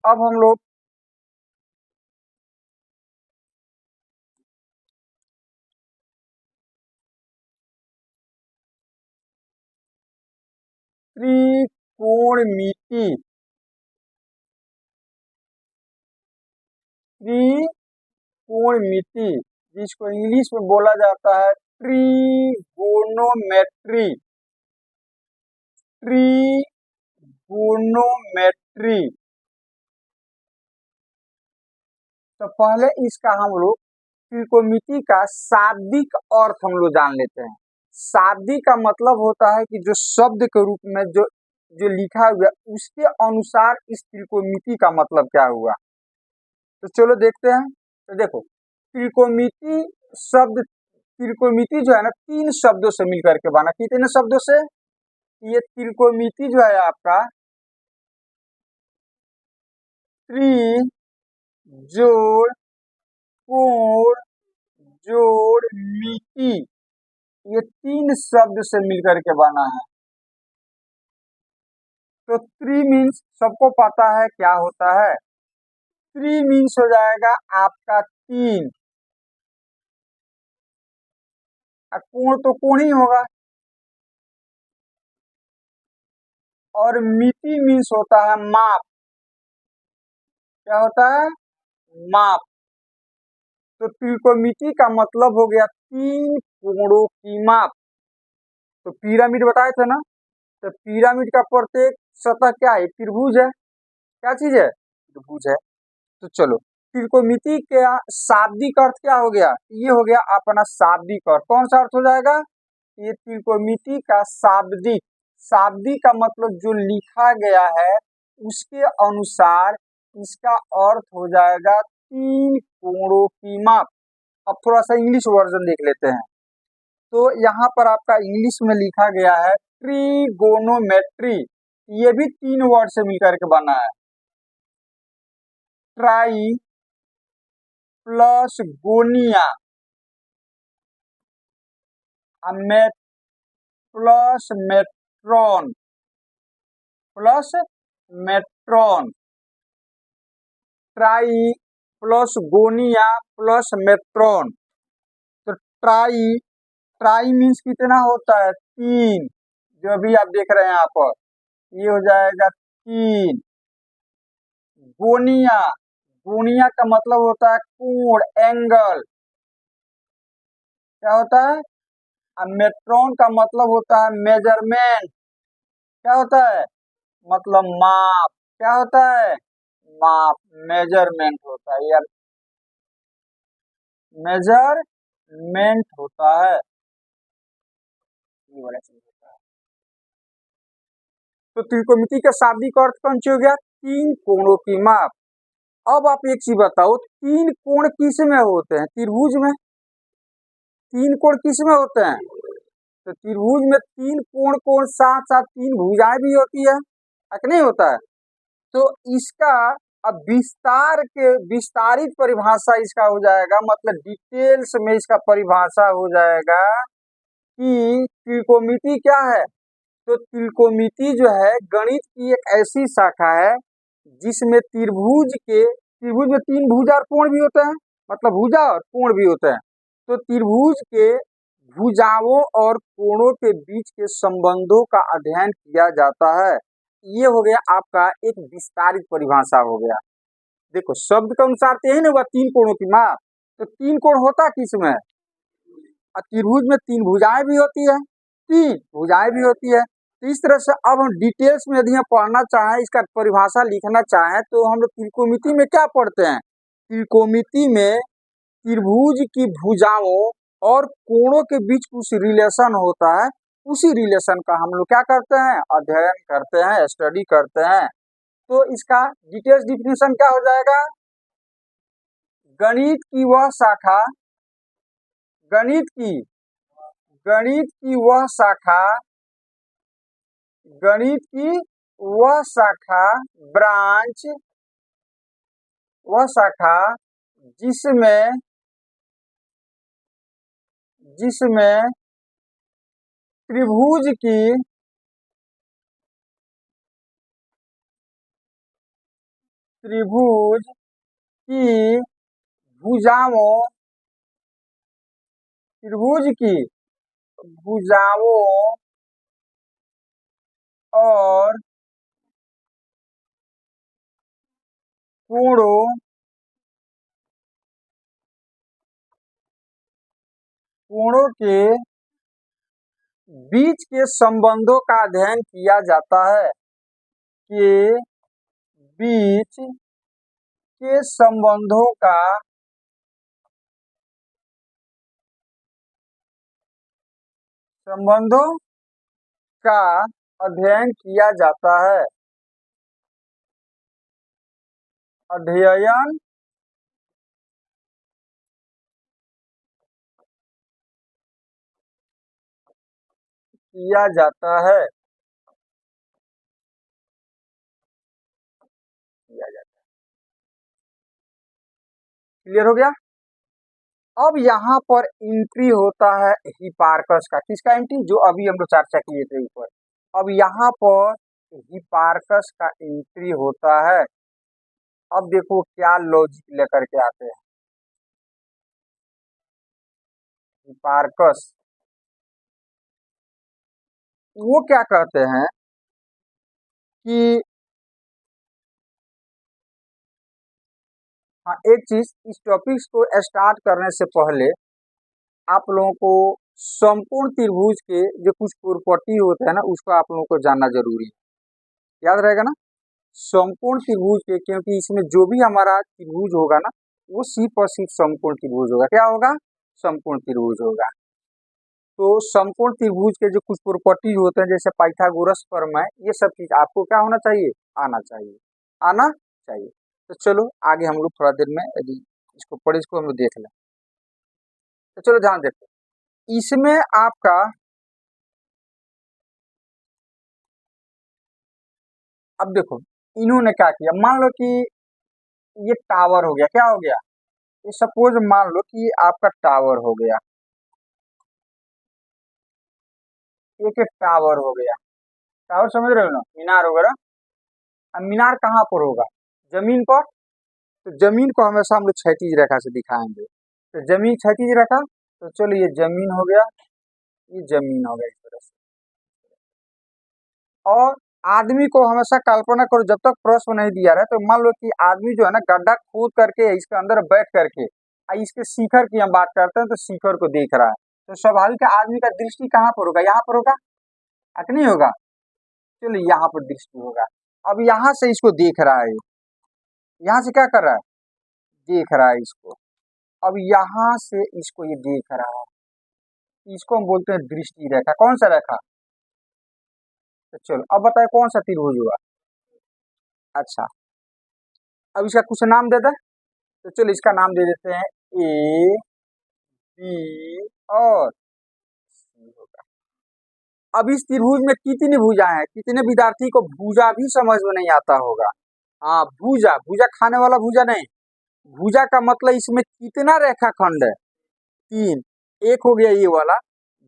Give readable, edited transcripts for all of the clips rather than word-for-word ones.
अब हम लोग त्रिकोणमिति त्रिकोणमिति जिसको इंग्लिश में बोला जाता है ट्रिगोनोमेट्री। ट्रिगोनोमेट्री। तो पहले इसका हम लोग त्रिकोणमिति का शाब्दिक अर्थ हम लोग जान लेते हैं। शाब्दिक का मतलब होता है कि जो शब्द के रूप में जो जो लिखा हुआ है उसके अनुसार इस त्रिकोणमिति का मतलब क्या हुआ। तो चलो देखते हैं। तो देखो त्रिकोणमिति शब्द, त्रिकोणमिति जो है ना 3 शब्दों से मिलकर के बना। कितने शब्दों से? ये त्रिकोणमिति जो है आपका त्रि जोड़ कोण जोड़ मिति, ये 3 शब्द से मिलकर के बना है। तो त्रि मीन्स सबको पता है क्या होता है। त्रि मीन्स हो जाएगा आपका 3, कोण तो कोण ही होगा। और मिति मीन्स होता है माप। क्या होता है? माप। तो त्रिकोणमिति का मतलब हो गया 3 कोणों की माप। तो पिरामिड बताए थे ना, तो पिरामिड का प्रत्येक सतह क्या है? त्रिभुज है। क्या चीज है? त्रिभुज है। तो चलो त्रिकोणमिति का शाब्दिक अर्थ क्या हो गया? ये हो गया अपना शाब्दिक अर्थ। कौन सा अर्थ हो जाएगा? ये त्रिकोणमिति का शाब्दिक। शाब्दिक का मतलब जो लिखा गया है उसके अनुसार इसका अर्थ हो जाएगा 3 कोणों की माप। अब थोड़ा सा इंग्लिश वर्जन देख लेते हैं। तो यहाँ पर आपका इंग्लिश में लिखा गया है ट्रिगोनोमेट्री। ये भी 3 वर्ड से मिलकर के बना है। ट्राई प्लस गोनिया मेट प्लस मेट्रॉन प्लस मेट्रॉन। ट्राई प्लस गोनिया प्लस मेट्रॉन। तो ट्राई, ट्राई मीन्स कितना होता है? 3। जो भी आप देख रहे हैं यहाँ पर ये हो जाएगा 3। गोनिया, गोनिया का मतलब होता है कोण, एंगल। क्या होता है? अब मेट्रॉन का मतलब होता है मेजरमेंट। क्या होता है? मतलब माप। क्या होता है? माप, मेजरमेंट होता है यार, मेजरमेंट होता है, ये वाला चीज होता है। तो त्रिकोणमिति का शाब्दिक अर्थ कौन सी हो गया? 3 कोणों की माप। अब आप एक चीज बताओ, 3 कोण किस में होते हैं? त्रिभुज में। 3 कोण किस में होते हैं? तो त्रिभुज में 3 कोण कोण साथ साथ 3 भुजाएं भी होती है कि नहीं होता है? तो इसका अब विस्तार के विस्तारित परिभाषा इसका हो जाएगा, मतलब डिटेल्स में इसका परिभाषा हो जाएगा कि त्रिकोणमिति क्या है। तो त्रिकोणमिति जो है गणित की एक ऐसी शाखा है जिसमें त्रिभुज में 3 भुजा और कोण भी होते हैं, मतलब भुजा और कोण भी होते हैं। तो त्रिभुज के भुजाओं और कोणों के बीच के संबंधों का अध्ययन किया जाता है। ये हो गया आपका एक विस्तारित परिभाषा हो गया। देखो शब्द के अनुसार तो यही ना हुआ 3 कोणों की माप। तो 3 कोण होता किसमें? त्रिभुज में 3 भुजाएं भी होती है, 3 भुजाएं भी होती है। तो इस तरह से अब हम डिटेल्स में यदि हम पढ़ना चाहें, इसका परिभाषा लिखना चाहें, तो हम लोग त्रिकोणमिति में क्या पढ़ते हैं? त्रिकोणमिति में त्रिभुज की भुजाओं और कोणों के बीच कुछ रिलेशन होता है, उसी रिलेशन का हम लोग क्या करते हैं? अध्ययन करते हैं, स्टडी करते हैं। तो इसका डिटेल्स डिफिनेशन क्या हो जाएगा? गणित की वह शाखा, गणित की गणित की वह शाखा गणित की वह शाखा ब्रांच, वह शाखा जिसमें जिसमें त्रिभुज की त्रिभुज की भुजाओं त्रिभुज की भुजाओं और कोणों के बीच के संबंधों का अध्ययन किया जाता है। के बीच के संबंधों का अध्ययन किया जाता है। अध्ययन किया जाता है। क्लियर हो गया। अब यहाँ पर एंट्री होता है हिपार्कस का। किसका एंट्री? जो अभी हम लोग चर्चा किए थे ऊपर। अब यहाँ पर हिपार्कस का एंट्री होता है। अब देखो क्या लॉजिक लेकर के आते हैं हिपार्कस। वो क्या कहते हैं कि हाँ, एक चीज, इस टॉपिक्स को स्टार्ट करने से पहले आप लोगों को संपूर्ण त्रिभुज के जो कुछ प्रॉपर्टी होते हैं ना, उसको आप लोगों को जानना जरूरी है। याद रहेगा ना, संपूर्ण त्रिभुज के, क्योंकि इसमें जो भी हमारा त्रिभुज होगा ना, वो सिर्फ और सिर्फ संपूर्ण त्रिभुज होगा। क्या होगा? संपूर्ण त्रिभुज होगा। तो संपूर्ण त्रिभुज के जो कुछ प्रॉपर्टी होते हैं, जैसे पाइथागोरस प्रमेय, ये सब चीज आपको क्या होना चाहिए? आना चाहिए, आना चाहिए। तो चलो आगे हम लोग थोड़ा देर में यदि इसको पढ़े, इसको हम लोग देख लें। तो चलो ध्यान देखो, इसमें आपका अब देखो इन्होंने क्या किया। मान लो कि ये टावर हो गया। क्या हो गया? ये सपोज मान लो कि आपका टावर हो गया, एक टावर हो गया। टावर समझ रहे हो ना, मीनार वगैरह। अब मीनार कहाँ पर होगा? जमीन पर। तो जमीन को हमेशा हम लोग क्षैतिज रेखा से दिखाएंगे। तो जमीन क्षैतिज रेखा, तो चलो ये जमीन हो गया, ये जमीन हो गया इस तरह से। और आदमी को हमेशा कल्पना करो, जब तक प्रश्न नहीं दिया रहा, तो मान लो कि आदमी जो है ना, गड्ढा खोद करके इसके अंदर बैठ करके इसके शिखर की हम बात करते हैं, तो शिखर को देख रहा है। तो स्वाभाविक आदमी का दृष्टि कहाँ पर होगा? यहाँ पर होगा, नहीं होगा? चलो यहाँ पर दृष्टि होगा। अब यहाँ से इसको देख रहा है, यहाँ से क्या कर रहा है? देख रहा है इसको। अब यहाँ से इसको ये देख रहा है, इसको हम बोलते हैं दृष्टि रेखा। कौन सा रेखा? तो चलो अब बताए कौन सा त्रिभुज हुआ? अच्छा, अब इसका कुछ नाम दे दे। तो चलो इसका नाम दे देते हैं ए, बी और सी होगा। अब इस त्रिभुज में कितनी भुजा है? कितने विद्यार्थी को भुजा भी समझ में नहीं आता होगा? हाँ, भुजा, भुजा खाने वाला भुजा नहीं। भुजा का मतलब इसमें कितना रेखाखंड है? 3। एक हो गया ये वाला,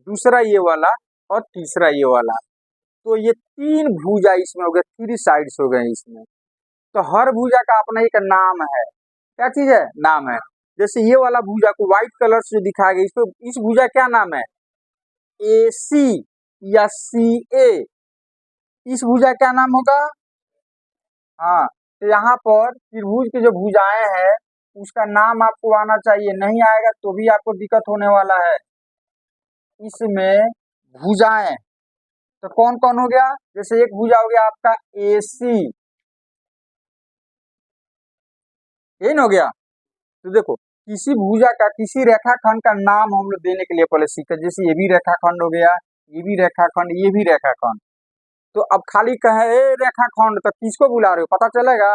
दूसरा ये वाला, और तीसरा ये वाला। तो ये 3 भुजा इसमें हो गया, 3 साइड्स हो गए इसमें। तो हर भुजा का अपना एक नाम है। क्या चीज है? नाम है। जैसे ये वाला भुजा को व्हाइट कलर से दिखाया गया, इसको, इस भुजा क्या नाम है? AC या CA। इस भुजा क्या नाम होगा? हाँ, तो यहाँ पर त्रिभुज की जो भुजाएं हैं, उसका नाम आपको आना चाहिए। नहीं आएगा तो भी आपको दिक्कत होने वाला है। इसमें भुजाएं तो कौन कौन हो गया? जैसे एक भुजा हो गया आपका AC, यही हो गया। तो देखो, किसी भुजा का, किसी रेखाखंड का नाम हम लोग देने के लिए पहले सीखते। जैसे ये भी रेखाखंड हो गया, ये भी रेखाखंड, ये भी रेखाखंड। तो अब खाली कहे ए रेखाखंड, तो किसको बुला रहे हो? पता चलेगा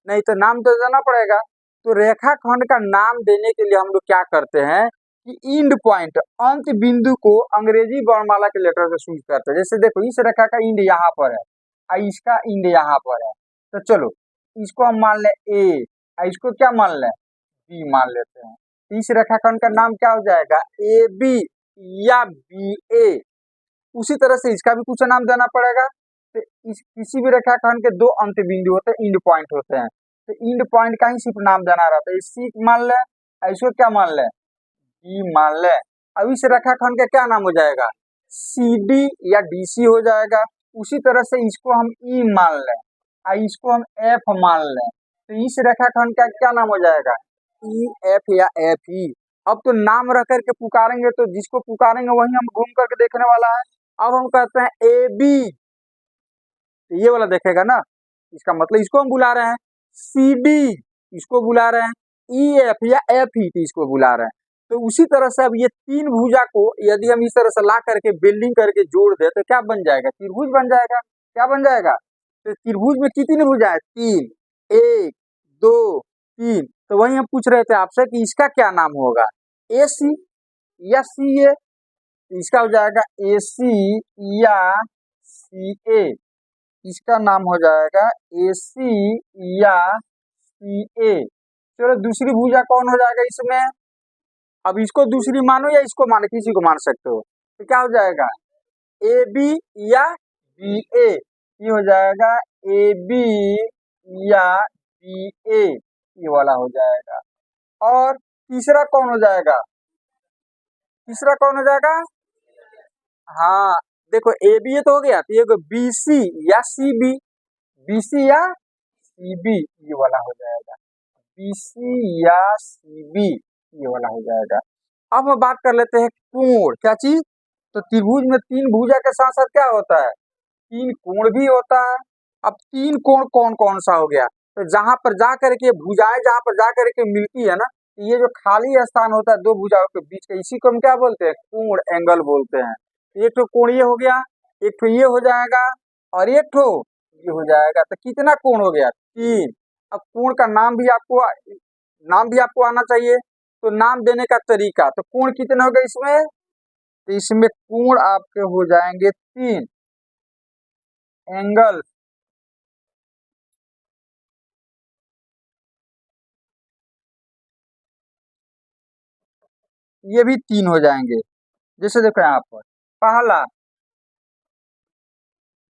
नहीं, तो नाम तो देना पड़ेगा। तो रेखाखंड का नाम देने के लिए हम लोग क्या करते हैं कि इंड पॉइंट, अंत बिंदु को अंग्रेजी वर्णमाला के लेटर से शुरू करते हैं। जैसे देखो, इस रेखा का इंड यहाँ पर है और इसका इंड यहाँ पर है। तो चलो इसको हम मान लें ए, इसको क्या मान लें? बी मान लेते हैं। इस रेखाखंड का नाम क्या हो जाएगा? AB या BA। उसी तरह से इसका भी कुछ नाम देना पड़ेगा। तो इस किसी भी रेखाखंड के 2 अंत बिंदु होते हैं, इंड पॉइंट होते हैं। तो इंड पॉइंट का ही सिर्फ नाम जाना रहा था। सी मान ले, इसको क्या मान ले, बी मान ले। अब इस रेखाखंड का क्या नाम हो जाएगा, सी डी या डी सी हो जाएगा। उसी तरह से इसको हम ई मान लें और इसको हम एफ मान लें, तो इस रेखाखंड का क्या नाम हो जाएगा, ई एफ या एफ ई। अब तो नाम रख करके पुकारेंगे तो जिसको पुकारेंगे वही हम घूम करके देखने वाला है। अब हम कहते हैं ए बी, तो ये वाला देखेगा ना, इसका मतलब इसको हम बुला रहे हैं। सी डी इसको बुला रहे हैं, ई एफ या एफ ई इसको बुला रहे हैं। तो उसी तरह से अब ये तीन भुजा को यदि हम इस तरह से ला करके बिल्डिंग करके जोड़ दे तो क्या बन जाएगा, त्रिभुज बन जाएगा। क्या बन जाएगा, तो त्रिभुज में कितनी भुजा है, तीन, एक दो तीन। तो वही हम पूछ रहे थे आपसे कि इसका क्या नाम होगा, ए सी या सी ए। इसका हो जाएगा ए सी या सी ए, इसका नाम हो जाएगा ए सी या सी ए। चलो दूसरी भुजा कौन हो जाएगा इसमें, अब इसको दूसरी मानो या इसको मानो, किसी को मान सकते हो। तो क्या हो जाएगा, ए बी या बी ए, ये हो जाएगा ए बी या बी ए, ये वाला हो जाएगा। और तीसरा कौन हो जाएगा, तीसरा कौन हो जाएगा, हाँ देखो ए बी ए तो हो गया, तो ये बी सी या सी बी, बी सी या सी बी, ये वाला हो जाएगा, बी सी या सी बी, ये वाला हो जाएगा। अब हम बात कर लेते हैं कोण, क्या चीज, तो त्रिभुज में तीन भुजा के साथ साथ क्या होता है, तीन कोण भी होता है। अब तीन कोण कौन कौन सा हो गया, तो जहां पर जा करके भुजाएं जहां पर जा करके मिलती है ना, ये जो खाली स्थान होता है दो भुजाओं के बीच का, इसी को हम क्या बोलते हैं, कोण, एंगल बोलते हैं। एक तो कोण ये हो गया, एक तो ये हो जाएगा और एक तो ये हो जाएगा, तो कितना कोण हो गया, तीन। अब कोण का नाम भी आपको आना चाहिए, तो नाम देने का तरीका, तो कोण कितने हो गए इसमें, तो इसमें कोण आपके हो जाएंगे तीन, एंगल ये भी तीन हो जाएंगे। जैसे देखो यहाँ पर पहला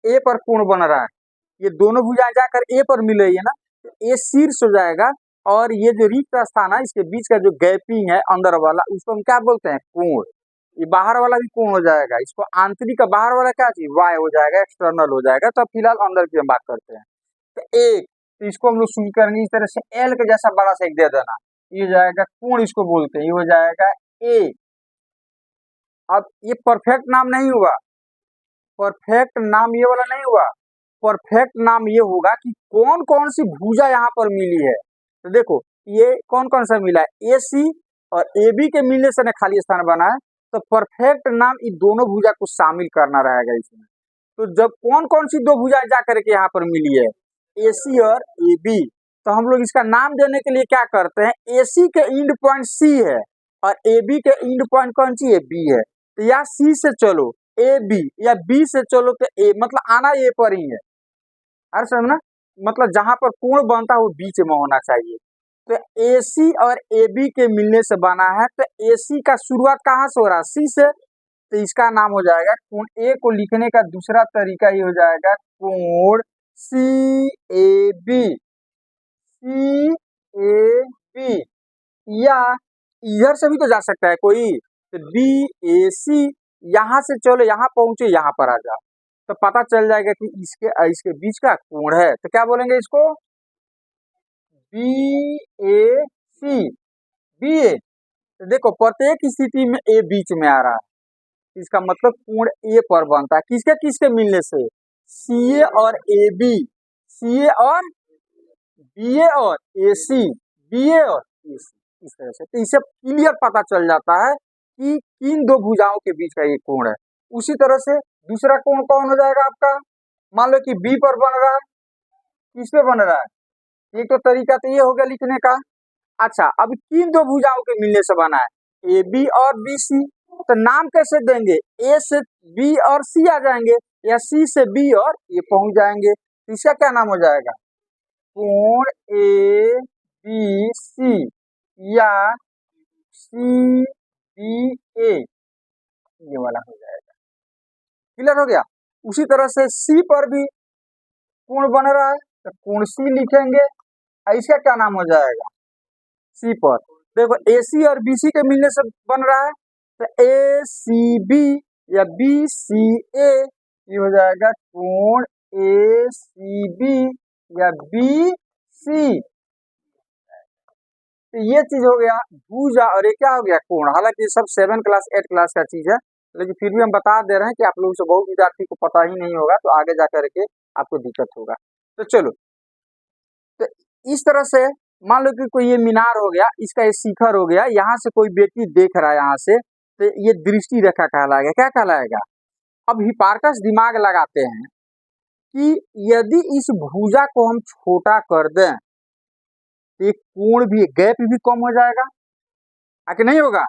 ए पर कोण बन रहा है, ये दोनों भुजाएं जाकर ए पर मिल रही है ना, तो ए शीर्ष हो जाएगा और ये जो रिक्त स्थान है इसके बीच का जो गैपिंग है अंदर वाला, उसको हम क्या बोलते हैं, कोण। ये बाहर वाला भी कोण हो जाएगा, इसको आंतरिक का बाहर वाला क्या चीज, वाई हो जाएगा, एक्सटर्नल हो जाएगा। तो फिलहाल अंदर की हम बात करते हैं। तो एक, तो इसको हम लोग शुरू करेंगे इस तरह से, एल के जैसा बड़ा सा एक दे देना, ये हो जाएगा कोण, इसको बोलते हैं, ये हो जाएगा ए। अब ये परफेक्ट नाम नहीं हुआ, परफेक्ट नाम ये वाला नहीं हुआ, परफेक्ट नाम ये होगा कि कौन कौन सी भुजा यहाँ पर मिली है। तो देखो ये कौन कौन सा मिला है, ए सी और ए बी के मिलने से ना खाली स्थान बना है, तो परफेक्ट नाम इन दोनों भुजा को शामिल करना रहेगा इसमें। तो जब कौन कौन सी दो भुजाएं जा करके यहाँ पर मिली है, ए सी और ए बी, तो हम लोग इसका नाम देने के लिए क्या करते हैं, ए सी के इंड पॉइंट सी है और ए बी के इंड पॉइंट कौन सी है, बी है। तो या सी से चलो ए बी, या बी से चलो तो ए, मतलब आना ए पर ही है, अरे समझना, मतलब जहां पर कोण बनता है वो बीच में होना चाहिए। तो ए सी और ए बी के मिलने से बना है, तो ए सी का शुरुआत कहाँ से हो रहा है, सी से, तो इसका नाम हो जाएगा कोण। ए को लिखने का दूसरा तरीका ये हो जाएगा कोण सी A B, C A B, या इधर से भी तो जा सकता है कोई, तो बी ए सी, यहां से चलो यहाँ पहुंचे, यहाँ पर आ जाओ, तो पता चल जाएगा कि इसके इसके बीच का कोण है। तो क्या बोलेंगे इसको, बी ए सी, बी ए। तो देखो प्रत्येक स्थिति में ए बीच में आ रहा है, इसका मतलब कोण ए पर बनता है, किसके किसके मिलने से, सी ए और ए बी, सी ए और बी ए और ए सी, बी ए और ए सी, इस तरह से। तो इससे क्लियर पता चल जाता है कि इन दो भुजाओं के बीच का ये कोण है। उसी तरह से दूसरा कोण कौन हो जाएगा आपका, मान लो कि बी पर बन रहा है, किस पे बन रहा है, एक तो तरीका तो ये हो गया लिखने का। अच्छा अब किन दो भुजाओं के मिलने से बना है, ए बी और बी सी, तो नाम कैसे देंगे, ए से बी और सी आ जाएंगे, या सी से बी और ये पहुंच जाएंगे, तो इसका क्या नाम हो जाएगा, कोण ए बी सी या सी बी ए, ये वाला हो जाएगा। क्लियर हो गया। उसी तरह से सी पर भी कोण बन रहा है, तो कोण सी लिखेंगे, इसका क्या नाम हो जाएगा, सी पर। देखो AC और BC के मिलने से बन रहा है, तो ACB या BCA, ये हो जाएगा कोण ACB या BC। तो ये चीज हो गया भुजा, और ये क्या हो गया कोण। हालांकि ये सब 7 क्लास 8 क्लास का चीज है, लेकिन फिर भी हम बता दे रहे हैं कि आप लोगों से बहुत विद्यार्थी को पता ही नहीं होगा, तो आगे जाकर के आपको दिक्कत होगा। तो चलो, तो इस तरह से मान लो कि कोई ये मीनार हो गया, इसका ये शिखर हो गया, यहाँ से कोई व्यक्ति देख रहा है यहाँ से, तो ये दृष्टि रेखा कहलाएगा। क्या कहलाएगा। अब हिपार्कस दिमाग लगाते हैं कि यदि इस भुजा को हम छोटा कर दें तो एक कोण भी, गैप भी कम हो जाएगा, आके नहीं होगा।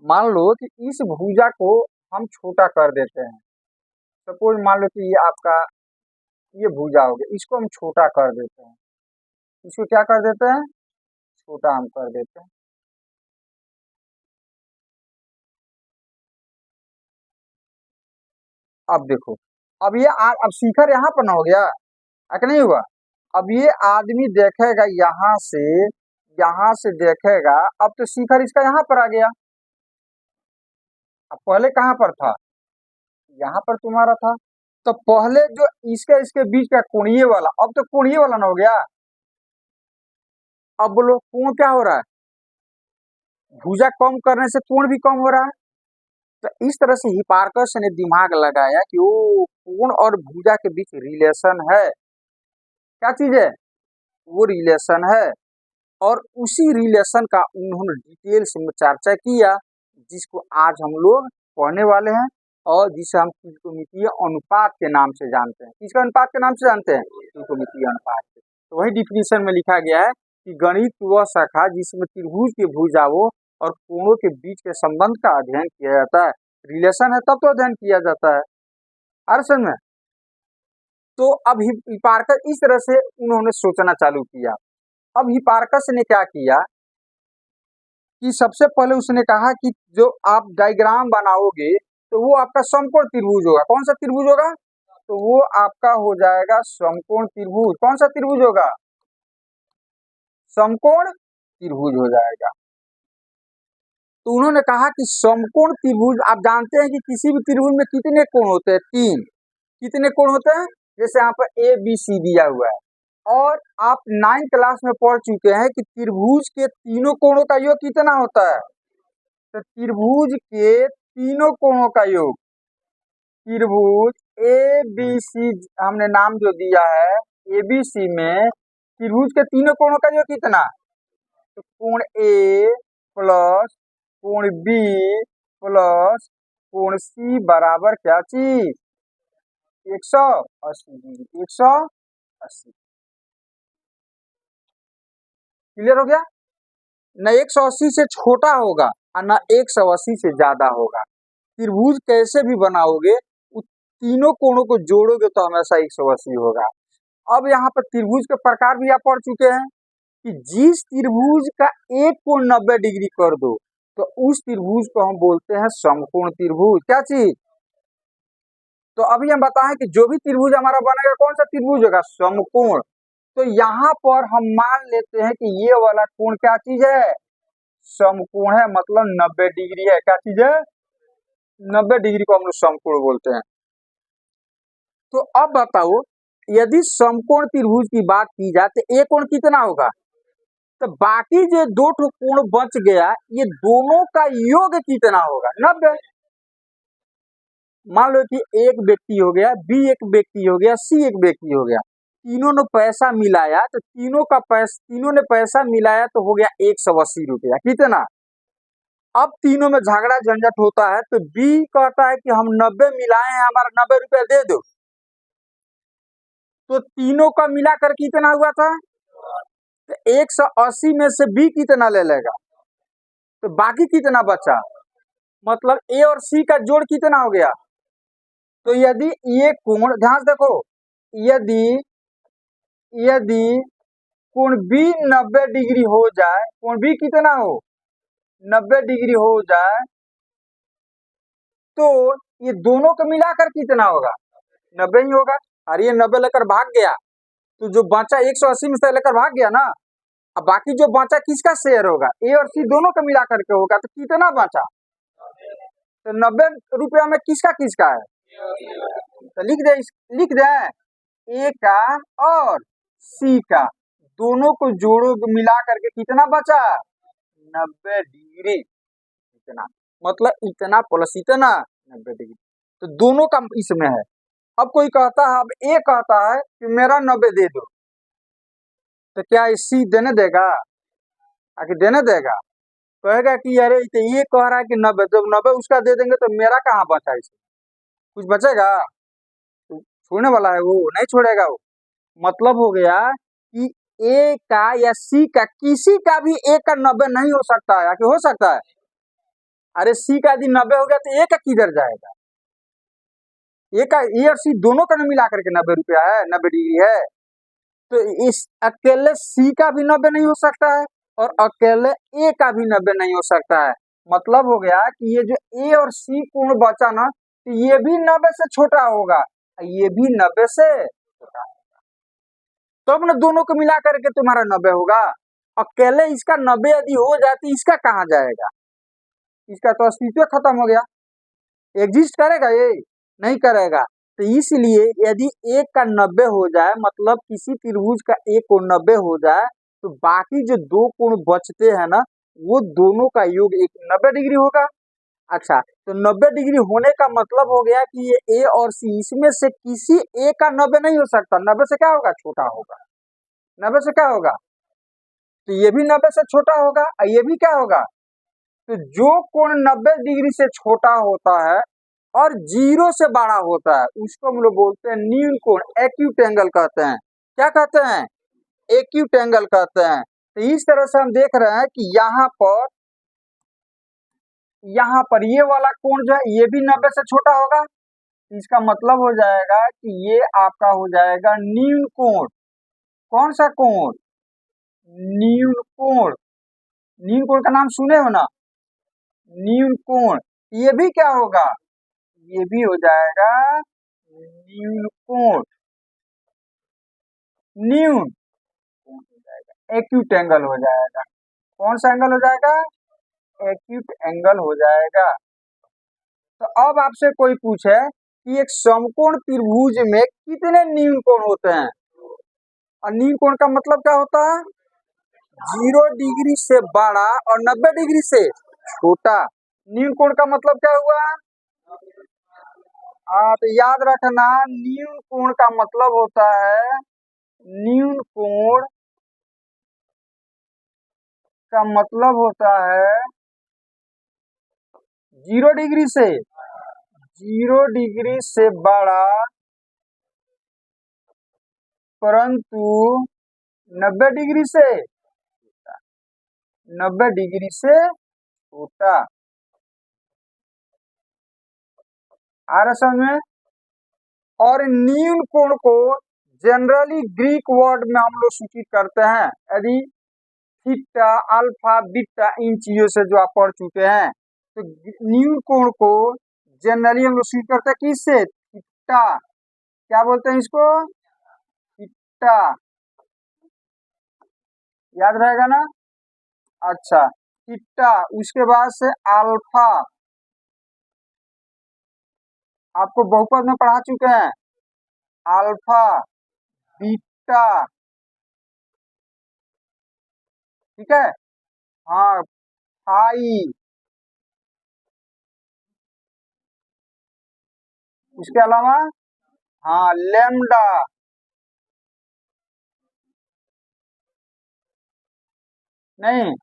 मान लो कि इस भुजा को हम छोटा कर देते हैं, सपोज मान लो कि ये आपका ये भुजा हो गया, इसको हम छोटा कर देते हैं, इसको क्या कर देते हैं, छोटा हम कर देते हैं। अब देखो, अब ये अब शिखर यहाँ पर ना हो गया, आके नहीं हुआ। अब ये आदमी देखेगा यहाँ से देखेगा, अब तो शिखर इसका यहाँ पर आ गया। अब पहले कहाँ पर था, यहाँ पर तुम्हारा था। तो पहले जो इसके इसके बीच का कोणीय वाला, अब तो कोणीय वाला ना हो गया। अब बोलो कोण क्या हो रहा है, भुजा कम करने से कोण भी कम हो रहा है। तो इस तरह से हिपार्कस ने दिमाग लगाया कि वो कोण और भुजा के बीच रिलेशन है। क्या चीज है, वो रिलेशन है, और उसी रिलेशन का उन्होंने डिटेल्स में चर्चा किया, जिसको आज हम लोग पढ़ने वाले हैं, और जिसे हम त्रिकोणमितीय अनुपात के नाम से जानते हैं। किसका अनुपात के नाम से जानते हैं, त्रिकोणमितीय अनुपात। तो वही डिफिनीशन में लिखा गया है कि गणित वह शाखा जिसमें त्रिभुज के भुजाओं और कोणों के बीच के संबंध का अध्ययन किया जाता है। रिलेशन है तब तो अध्ययन किया जाता है, अर्थ में। तो अब हिपार्कस इस तरह से उन्होंने सोचना चालू किया। अब हिपार्कस ने क्या किया कि सबसे पहले उसने कहा कि जो आप डायग्राम बनाओगे तो वो आपका समकोण त्रिभुज होगा। कौन सा त्रिभुज होगा, तो वो आपका हो जाएगा समकोण त्रिभुज। कौन सा त्रिभुज होगा, समकोण त्रिभुज हो जाएगा। तो उन्होंने कहा कि समकोण त्रिभुज, आप जानते हैं कि किसी भी त्रिभुज में कितने कोण होते हैं, 3। कितने कोण होते हैं, जैसे यहाँ पर ABC दिया हुआ है, और आप 9th क्लास में पढ़ चुके हैं कि त्रिभुज के तीनों कोणों का योग कितना होता है। तो त्रिभुज के तीनों कोणों का योग, त्रिभुज ABC हमने नाम जो दिया है, ABC में त्रिभुज के तीनों कोणों का योग कितना, तो कोण A प्लस कोण B प्लस कोण C बराबर क्या चीज, 180 डिग्री, 180। क्लियर हो गया न, 180 से छोटा होगा और न 180 से ज्यादा होगा। त्रिभुज कैसे भी बनाओगे, तीनों कोणों को जोड़ोगे तो हमेशा 180 होगा। अब यहाँ पर त्रिभुज के प्रकार भी आप पढ़ चुके हैं कि जिस त्रिभुज का एक कोण 90 डिग्री कर दो तो उस त्रिभुज को हम बोलते हैं समकोण त्रिभुज। क्या चीज, तो अभी हम बताएं कि जो भी त्रिभुज हमारा बनेगा कौन सा त्रिभुज होगा, समकोण। तो यहाँ पर हम मान लेते हैं कि ये वाला कोण क्या चीज है, समकोण है, मतलब 90 डिग्री है। क्या चीज है, 90 डिग्री को हम लोग समकोण बोलते हैं। तो अब बताओ, यदि समकोण त्रिभुज की बात की जाए तो एक कोण कितना होगा, तो बाकी जो 2 कोण बच गया, ये दोनों का योग कितना होगा, 90। मान लो कि एक व्यक्ति हो गया, B एक व्यक्ति हो गया, C एक व्यक्ति हो गया, तीनों ने पैसा मिलाया, तो तीनों ने पैसा मिलाया तो हो गया 180 रुपया। कितना, अब तीनों में झगड़ा झंझट होता है तो B कहता है कि हम 90 मिलाए हैं, हमारा 90 रुपया दे दो। तो तीनों का मिलाकर कितना हुआ था, तो 180 में से B कितना ले लेगा, तो बाकी कितना बचा, मतलब A और C का जोड़ कितना हो गया। तो यदि ये कोण, ध्यान से देखो, यदि कोण B 90 डिग्री हो जाए, कोण B कितना हो, 90 डिग्री हो जाए, तो ये दोनों को मिलाकर कितना होगा, 90 ही होगा। और ये 90 लेकर भाग गया तो जो बचा 180 में से लेकर भाग गया ना, अब बाकी जो बचा किसका शेयर होगा, ए और सी दोनों का मिला करके होगा, तो कितना बचा, तो 90 रुपया में किसका किसका है, तो लिख दे ए का और सी का, दोनों को जोड़ो मिला करके कितना बचा, 90 डिग्री, इतना मतलब इतना प्लस इतना 90 डिग्री, तो दोनों का इसमें है। अब कोई कहता है, अब ए कहता है कि मेरा 90 दे दो, तो क्या सी देने देगा, आखिर देने देगा, कहेगा कि अरे तो ये कह रहा है कि 90, जब 90 उसका दे देंगे तो मेरा कहाँ बचा, इसमें कुछ बचेगा, तो छोड़ने वाला है वो, नहीं छोड़ेगा वो। मतलब हो गया कि ए का या सी का किसी का भी ए का 90 नहीं हो सकता है, आखिर हो सकता है, अरे सी का यदि 90 हो गया तो ए का किधर जाएगा, ए का ए और सी दोनों का मिला करके 90 रुपया है, 90 डिग्री है, तो इस अकेले सी का भी 90 नहीं हो सकता है और अकेले ए का भी 90 नहीं हो सकता है। मतलब हो गया कि ये जो ए और सी कोण बचा ना, तो ये भी 90 से छोटा होगा, ये भी 90 से छोटा होगा, तब ना दोनों को मिला करके तुम्हारा 90 होगा। अकेले इसका 90 यदि हो जाती, इसका कहाँ जाएगा, इसका तो अस्तित्व खत्म हो गया, एग्जिस्ट करेगा ये, नहीं करेगा। तो इसलिए यदि एक का 90 हो जाए, मतलब किसी त्रिभुज का एक कोण 90 हो जाए, तो बाकी जो दो कोण बचते हैं ना, वो दोनों का योग एक 90 डिग्री होगा। अच्छा, तो 90 डिग्री होने का मतलब हो गया कि ये ए और सी, इसमें से किसी ए का 90 नहीं हो सकता, 90 से क्या होगा, छोटा होगा, 90 से क्या होगा, तो ये भी 90 से छोटा होगा, ये भी क्या होगा, तो जो कोण 90 डिग्री से छोटा होता है और 0 से बड़ा होता है, उसको हम लोग बोलते हैं न्यून कोण, एक्यूट एंगल कहते हैं। क्या कहते हैं, एक्यूट एंगल कहते हैं। तो इस तरह से हम देख रहे हैं कि यहाँ पर ये वाला कोण जो है, ये भी 90 से छोटा होगा, इसका मतलब हो जाएगा कि ये आपका हो जाएगा न्यून कोण। कौन सा कोण, न्यून कोण, न्यून कोण का नाम सुने हो ना, न्यून कोण, ये भी क्या होगा, ये भी हो जाएगा न्यून कोण, न्यून कोण हो जाएगा, एक्यूट एंगल हो जाएगा। कौन सा एंगल हो जाएगा, एक्यूट एंगल हो जाएगा। तो अब आपसे कोई पूछे कि एक समकोण त्रिभुज में कितने न्यून कोण होते हैं, और न्यून कोण का मतलब क्या होता है, 0 डिग्री से बड़ा और 90 डिग्री से छोटा। न्यून कोण का मतलब क्या हुआ, तो याद रखना, न्यून कोण का मतलब होता है, न्यून कोण का मतलब होता है 0 डिग्री से, 0 डिग्री से बड़ा परंतु 90 डिग्री से, 90 डिग्री से छोटा। आ रहा समझ में। और न्यून कोण को जनरली ग्रीक वर्ड में हम लोग सूचित करते हैं, यदि थीटा, अल्फा, बीटा, इन चीजों से जो आप पढ़ चुके हैं, तो न्यून कोण को जनरली हम लोग सूचित करते हैं किससे, थीटा, क्या बोलते हैं इसको, थीटा, याद रहेगा ना। अच्छा, थीटा, उसके बाद से अल्फा, आपको बहुपद में पढ़ा चुके हैं, अल्फा, बीटा, ठीक है, हाँ, पाई, उसके अलावा हाँ लेमडा, नहीं,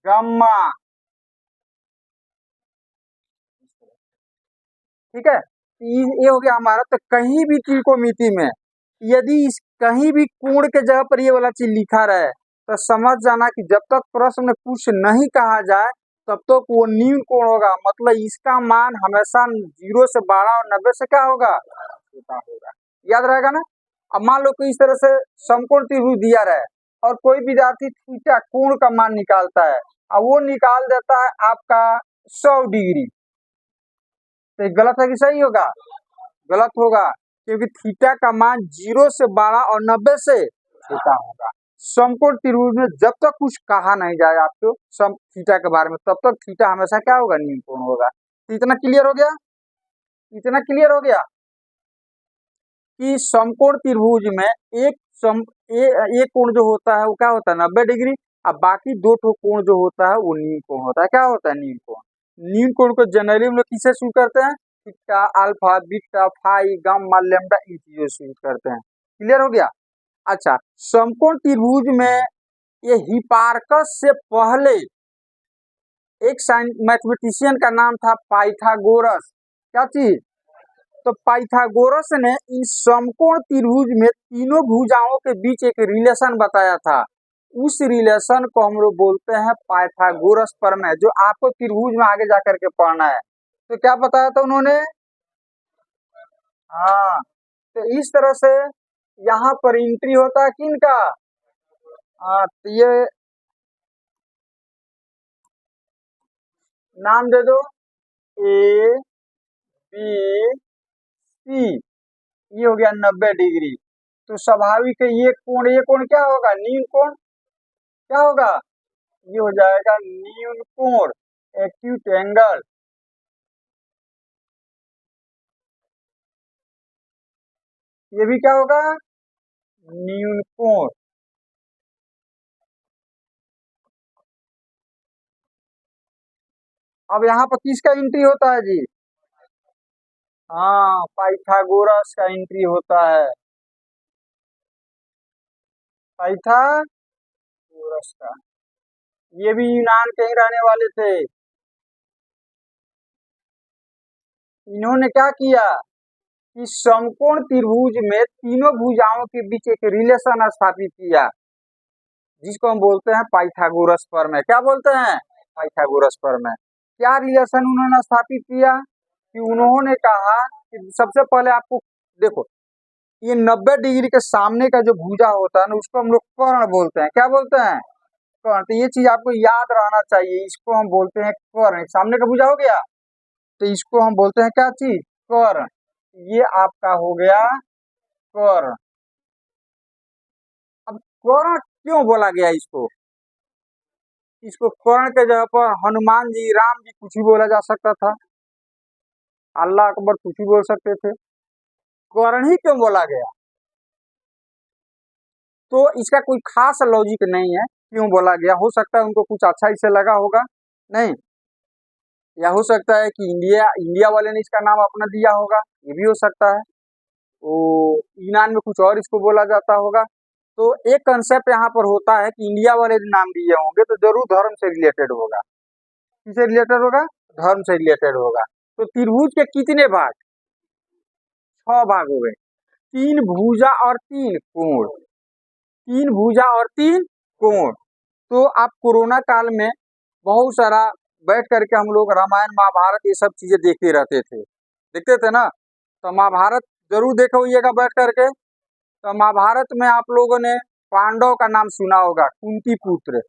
गामा, ठीक है। ये हो गया हमारा। तो कहीं भी त्रिकोणमिति में यदि इस कहीं भी कोण के जगह पर ये वाला चीज लिखा रहे, तो समझ जाना कि जब तक प्रश्न में कुछ नहीं कहा जाए तब तक वो न्यून कोण होगा, मतलब इसका मान हमेशा 0 से बड़ा और 90 से क्या होगा, छोटा होगा। याद रहेगा ना। अब मान लो कि इस तरह से समकोण त्रिभुज दिया रहे और कोई विद्यार्थी थीटा कोण का मान निकालता है, और वो निकाल देता है आपका 100 डिग्री, तो गलत है कि सही होगा, गलत होगा, क्योंकि थीटा का मान 0 से बड़ा और 90 से छोटा होगा। समकोण त्रिभुज में जब तक कुछ कहा नहीं जाए आपको सम थीटा के बारे में, तब तक थीटा हमेशा क्या होगा, न्यून कोण होगा। इतना क्लियर हो गया, इतना क्लियर हो गया कि समकोण त्रिभुज में एक कोण जो होता है वो क्या होता है 90 डिग्री, अब बाकी दो ठो कोण जो होता है वो न्यून कोण होता है। क्या होता है, न्यून कोण। न्यून कोण को जनरली हम लोग किससे शुरू करते हैं, theta, alpha, beta, phi, gamma, lambda, इन चीजों से शुरू करते हैं। क्लियर हो गया। अच्छा, समकोण त्रिभुज में ये हिपार्कस से पहले एक मैथमेटिशियन का नाम था पाइथागोरस। क्या चीज, तो पाइथागोरस ने इन समकोण त्रिभुज में तीनों भुजाओं के बीच एक रिलेशन बताया था। उस रिलेशन को हम लोग बोलते हैं पाइथागोरस प्रमेय, जो आपको त्रिभुज में आगे जाकर के पढ़ना है। तो क्या बताया था उन्होंने, हाँ, तो इस तरह से यहाँ पर एंट्री होता है किनका, हाँ, तो ये नाम दे दो ए बी सी, ये हो गया 90 डिग्री। तो स्वाभाविक है ये कोण क्या होगा, न्यून कोण। क्या होगा, ये हो जाएगा न्यून कोण, एक्यूट एंगल। ये भी क्या होगा, न्यून कोण। अब यहाँ पर किसका एंट्री होता है जी, हाँ, पाइथागोरस का एंट्री होता है, पाइथागोरस का। ये भी यूनान के ही रहने वाले थे। इन्होंने क्या किया कि समकोण त्रिभुज में तीनों भुजाओं के बीच एक रिलेशन स्थापित किया, जिसको हम बोलते हैं पाइथागोरस प्रमेय। क्या बोलते हैं, पाइथागोरस प्रमेय। क्या रिलेशन उन्होंने स्थापित किया कि उन्होंने कहा कि सबसे पहले आपको देखो, ये 90 डिग्री के सामने का जो भुजा होता है ना, उसको हम लोग कर्ण बोलते हैं। क्या बोलते हैं, कर्ण। तो ये चीज आपको याद रहना चाहिए, इसको हम बोलते हैं कर्ण। सामने का भुजा हो गया, तो इसको हम बोलते हैं क्या चीज, कर्ण। ये आपका हो गया कर्ण। अब कर्ण क्यों बोला गया इसको, इसको कर्ण के जगह पर हनुमान जी, राम जी, कुछ भी बोला जा सकता था, अल्लाह अकबर कुछ भी बोल सकते थे। कर्ण ही क्यों बोला गया, तो इसका कोई खास लॉजिक नहीं है क्यों बोला गया। हो सकता है उनको कुछ अच्छा इससे लगा होगा, नहीं, या हो सकता है कि इंडिया वाले ने इसका नाम अपना दिया होगा, ये भी हो सकता है। तो यूनान में कुछ और इसको बोला जाता होगा। तो एक कंसेप्ट यहाँ पर होता है कि इंडिया वाले नाम दिए होंगे तो जरूर धर्म से रिलेटेड होगा। किससे रिलेटेड होगा, धर्म से रिलेटेड होगा। तो त्रिभुज के कितने भाग, 6 भाग हो गए, 3 भुजा और 3 कोण, 3 भुजा और 3 कोण। तो आप कोरोना काल में बहुत सारा बैठ करके हम लोग रामायण महाभारत ये सब चीजें देखते रहते थे, देखते थे ना। तो महाभारत जरूर देखा होइएगा बैठ करके। तो महाभारत में आप लोगों ने पांडव का नाम सुना होगा, कुंती पुत्र।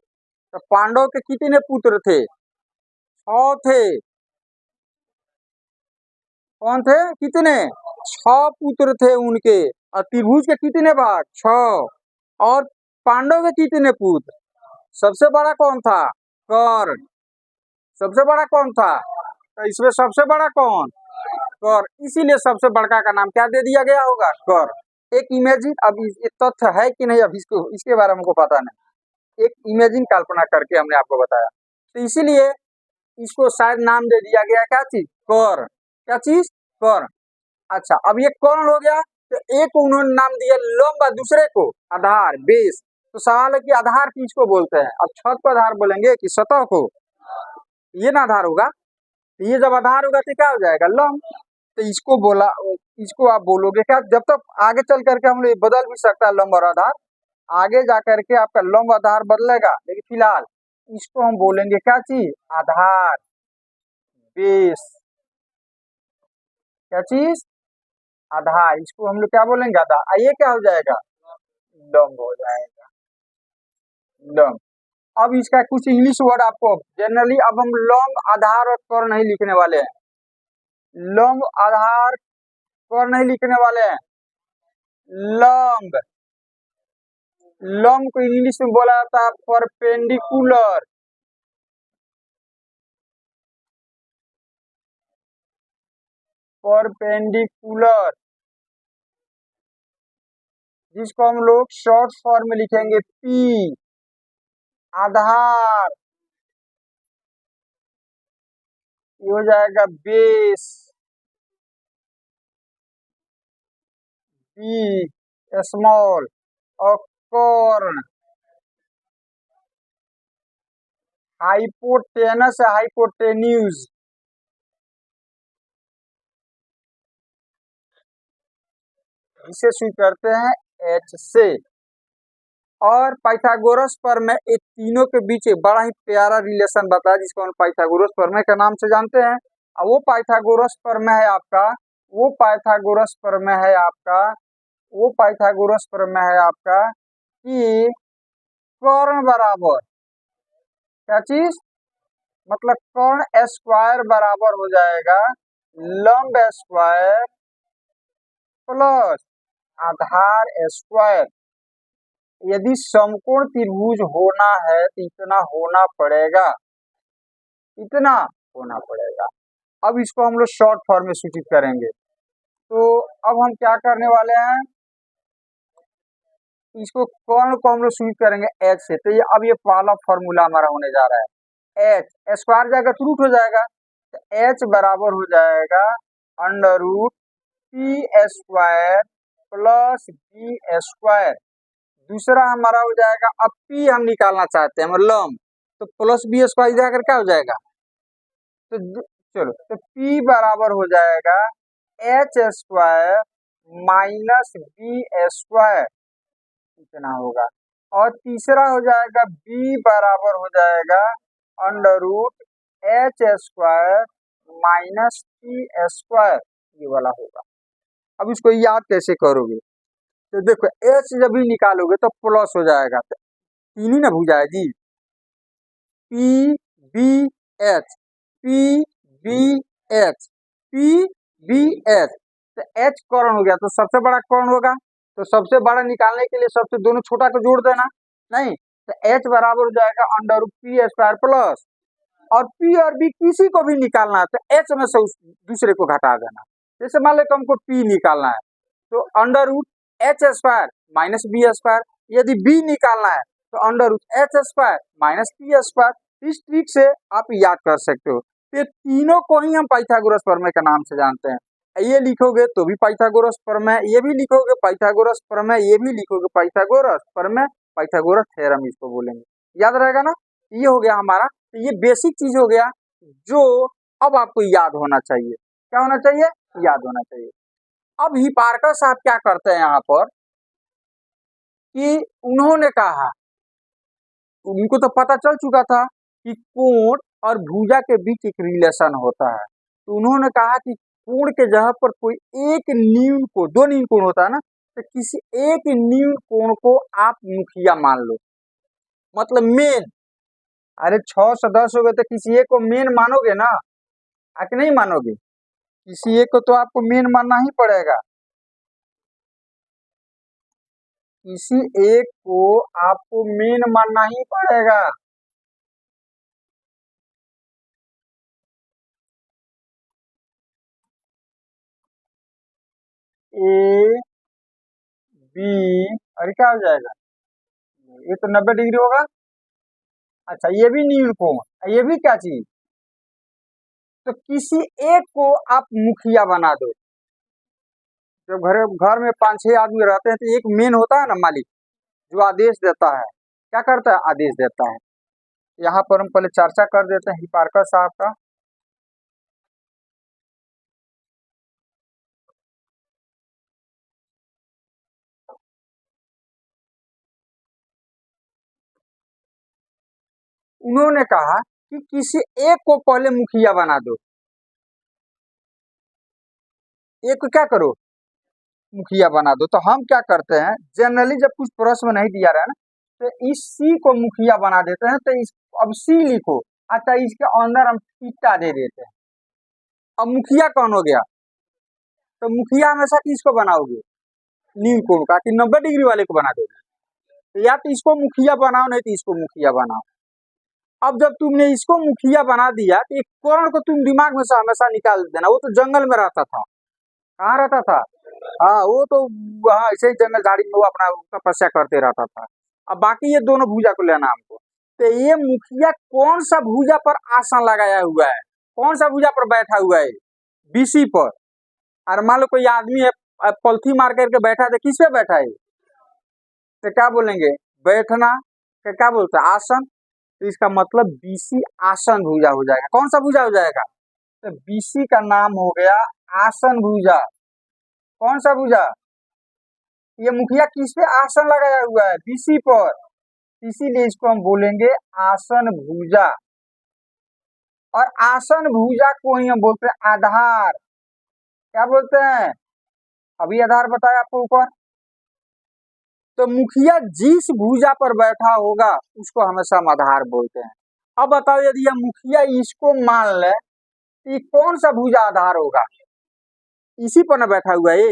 तो पांडव के कितने पुत्र थे, 6 थे। कौन थे, कितने, 6 पुत्र थे उनके। और त्रिभुज के कितने भाग, 6। और पांडव के कितने पुत्र, सबसे बड़ा कौन था, कर्ण। सबसे बड़ा कौन था, तो इसमें सबसे बड़ा कौन, कर्ण। इसीलिए सबसे बड़का का नाम क्या दे दिया गया होगा, कर्ण। एक इमेजिन, अब ये तथ्य है कि नहीं, अब इसको इसके बारे में हमको पता नहीं, एक इमेजिन कल्पना करके हमने आपको बताया। तो इसीलिए इसको शायद नाम दे दिया गया, क्या चीज, कर्ण। क्या चीज, कर्ण। अच्छा, अब ये कर्ण हो गया। तो एक उन्होंने नाम दिया लंब, दूसरे को आधार, बेस। तो सवाल है कि आधार किसको बोलते हैं, अब छत पर आधार बोलेंगे कि सतह को, ये ना आधार होगा। तो ये जब आधार होगा तो क्या हो जाएगा, लंब। तो इसको बोला, इसको आप बोलोगे क्या, जब तक आगे चल करके हम लोग बदल भी सकता है लंब और आधार, आगे जा करके आपका लंब आधार बदलेगा, लेकिन फिलहाल इसको हम बोलेंगे क्या चीज, आधार, बेस। क्या चीज, आधार। इसको हम लोग क्या बोलेंगे, आधार। ये क्या हो जाएगा, लंब हो जाएगा, लंब। अब इसका कुछ इंग्लिश वर्ड आपको जनरली, अब हम लंब, आधार और कर्ण नहीं लिखने वाले हैं, लंब, आधार, कर्ण नहीं लिखने वाले हैं। लंब, लंब को इंग्लिश में बोला जाता है परपेंडिकुलर। परपेंडिकुलर, जिसको हम लोग शॉर्ट फॉर्म में लिखेंगे पी। आधार, ये हो जाएगा बेस, बी स्मॉल। और कॉर्न, हाइपोटेनस है हाइपोटेन्यूज, इसे शुरू करते हैं एच से। और पाइथागोरस प्रमेय, ये तीनों के बीच एक बड़ा ही प्यारा रिलेशन बताया जिसको हम पाइथागोरस प्रमेय के नाम से जानते हैं। और वो पाइथागोरस प्रमेय है आपका, वो पाइथागोरस प्रमेय है आपका, वो पाइथागोरस प्रमेय है आपका कि कर्ण बराबर, क्या चीज, मतलब कर्ण स्क्वायर बराबर हो जाएगा लंब स्क्वायर प्लस आधार स्क्वायर। यदि समकोण त्रिभुज होना है तो इतना होना पड़ेगा, इतना होना पड़ेगा। अब इसको हम लोग शॉर्ट फॉर्म में सूचित करेंगे। तो अब हम क्या करने वाले हैं, इसको कर्ण को हम लोग सूचित करेंगे एच से। तो ये अब ये पहला फॉर्मूला हमारा होने जा रहा है। एच स्क्वायर जाएगा तो रूट हो जाएगा, तो एच बराबर हो जाएगा under root P square plus B square. दूसरा हमारा हो जाएगा, अब पी हम निकालना चाहते हैं मतलब लंब, तो प्लस बी स्क्वायर जाकर क्या हो जाएगा, तो चलो, तो पी बराबर हो जाएगा H square minus B square, इतना होगा। और तीसरा हो जाएगा बी बराबर हो जाएगा under root H square minus P square, ये वाला होगा। अब इसको याद कैसे करोगे, तो देखो एच जब भी निकालोगे तो प्लस हो जाएगा, तो तीन ही ना भूजा है जी, P B H, P B H, P B H. तो एच कर्ण हो गया, तो सबसे बड़ा कर्ण होगा, तो सबसे बड़ा निकालने के लिए सबसे दोनों छोटा को जोड़ देना, नहीं तो एच बराबर हो जाएगा under root P square plus, और पी और बी किसी को भी निकालना है तो एच में से उस दूसरे को घटा देना। जैसे मान लो हमको पी निकालना है तो under root H square minus B square, यदि बी निकालना है तो under root H square minus P square. इस ट्रिक से आप याद कर सकते हो। ये तीनों को ही हम पाइथागोरस प्रमेय के नाम से जानते हैं। ये लिखोगे तो भी पाइथागोरस प्रमेय, ये भी लिखोगे पाइथागोरस प्रमेय, ये भी लिखोगे पाइथागोरस प्रमेय, पाइथागोरस थ्योरम इसको बोलेंगे, याद रहेगा ना। ये हो गया हमारा, तो ये बेसिक चीज हो गया जो अब आपको याद होना चाहिए। क्या होना चाहिए, याद होना चाहिए। अब हिपार्कस साहब क्या करते हैं यहाँ पर कि उन्होंने कहा, उनको तो पता चल चुका था कि कोण और भुजा के बीच एक रिलेशन होता है, तो उन्होंने कहा कि कोण के जगह पर कोई एक न्यून कोण, दो न्यून कोण होता है ना, तो किसी एक न्यून कोण को आप मुखिया मान लो, मतलब मेन। अरे 6 से 10 हो गए तो किसी एक को मेन मानोगे ना, आके नहीं मानोगे, किसी एक को तो आपको मेन मानना ही पड़ेगा, किसी एक को आपको मेन मानना ही पड़ेगा। ए बी, अरे क्या हो जाएगा, ये तो 90 डिग्री होगा। अच्छा ये भी न्यून कोण, ये भी क्या चीज, तो किसी एक को आप मुखिया बना दो। जब घर में 5-6 आदमी रहते हैं तो एक मेन होता है ना मालिक, जो आदेश देता है, क्या करता है, आदेश देता है। यहाँ पर हम पहले चर्चा कर देते हैं हिपार्कस साहब का। उन्होंने कहा कि किसी एक को पहले मुखिया बना दो, एक को क्या करो, मुखिया बना दो। तो हम क्या करते हैं, जनरली जब कुछ प्रश्न नहीं दिया रहा है ना, तो इस सी को मुखिया बना देते हैं। तो इस, अब सी लिखो, अच्छा इसके अंदर हम थीटा दे देते हैं। अब मुखिया कौन हो गया, तो मुखिया हमेशा किसको बनाओगे, नील कोण का, कि 90 डिग्री वाले को बना दोगे। या तो इसको मुखिया बनाओ, नहीं तो इसको मुखिया बनाओ। अब जब तुमने इसको मुखिया बना दिया तो एक कोण को तुम दिमाग में से हमेशा निकाल देना। वो तो जंगल में रहता था। कहाँ रहता था? हाँ, वो तो वहाँ ऐसे ही जंगल झाड़ी में वो अपना तपस्या करते रहता था। अब बाकी ये दोनों भुजा को लेना हमको। तो ये मुखिया कौन सा भुजा पर आसन लगाया हुआ है, कौन सा भुजा पर बैठा हुआ है? बीसी पर। और मान लो कोई आदमी है पलथी मार करके बैठा है, तो किस पे बैठा है? तो क्या बोलेंगे? बैठना। क्या बोलते हैं? आसन। तो इसका मतलब बीसी आसन भुजा हो जाएगा। कौन सा भुजा हो जाएगा? तो बीसी का नाम हो गया आसन भुजा। कौन सा भुजा? ये मुखिया किस पे आसन लगाया हुआ है? बीसी पर। इसीलिए इसको हम बोलेंगे आसन भुजा। और आसन भुजा को ही हम बोलते हैं आधार। क्या बोलते हैं? अभी आधार बताया आपको ऊपर। तो मुखिया जिस भुजा पर बैठा होगा उसको हमेशा हम आधार बोलते हैं। अब बताओ, यदि यह मुखिया इसको मान ले, ये कौन सा भुजा आधार होगा? इसी पर न बैठा हुआ है।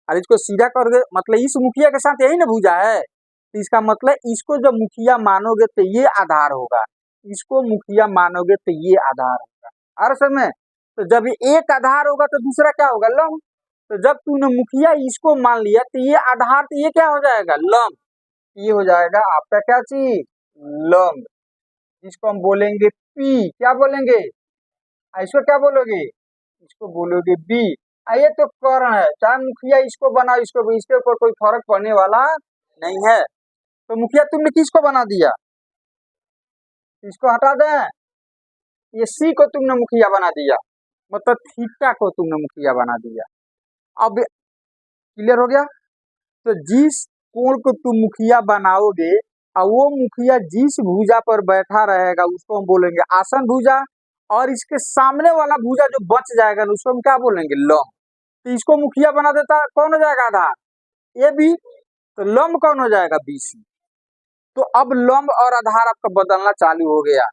और इसको सीधा कर दे, मतलब इस मुखिया के साथ यही ना भुजा है। तो इसका मतलब इसको जब मुखिया मानोगे तो ये आधार होगा, इसको मुखिया मानोगे तो ये आधार होगा। और समय तो जब एक आधार होगा तो दूसरा क्या होगा? लंब। तो जब तूने मुखिया इसको मान लिया तो ये आधार, तो ये क्या हो जाएगा? लंब। ये हो जाएगा आपका क्या चीज? लंब। जिसको हम बोलेंगे पी। क्या बोलेंगे? इसको क्या बोलोगे? इसको बोलोगे बी। ये तो कर्ण है, चाहे मुखिया इसको बनाओ इसको भी, इसके ऊपर कोई फर्क पड़ने वाला नहीं है। तो मुखिया तुमने किसको बना दिया? इसको हटा दें। ये सी को तुमने मुखिया बना दिया, मतलब थीटा को तुमने मुखिया बना दिया। अब क्लियर हो गया? तो जिस कोण को तुम मुखिया बनाओगे और वो मुखिया जिस भुजा पर बैठा रहेगा उसको हम बोलेंगे आसन भुजा। और इसके सामने वाला भुजा जो बच जाएगा उसको हम क्या बोलेंगे? लंब। तो इसको मुखिया बना देता कौन हो जाएगा? आधार। A B. तो लंब कौन हो जाएगा? B C. तो अब लंब और आधार आपका बदलना चालू हो गया।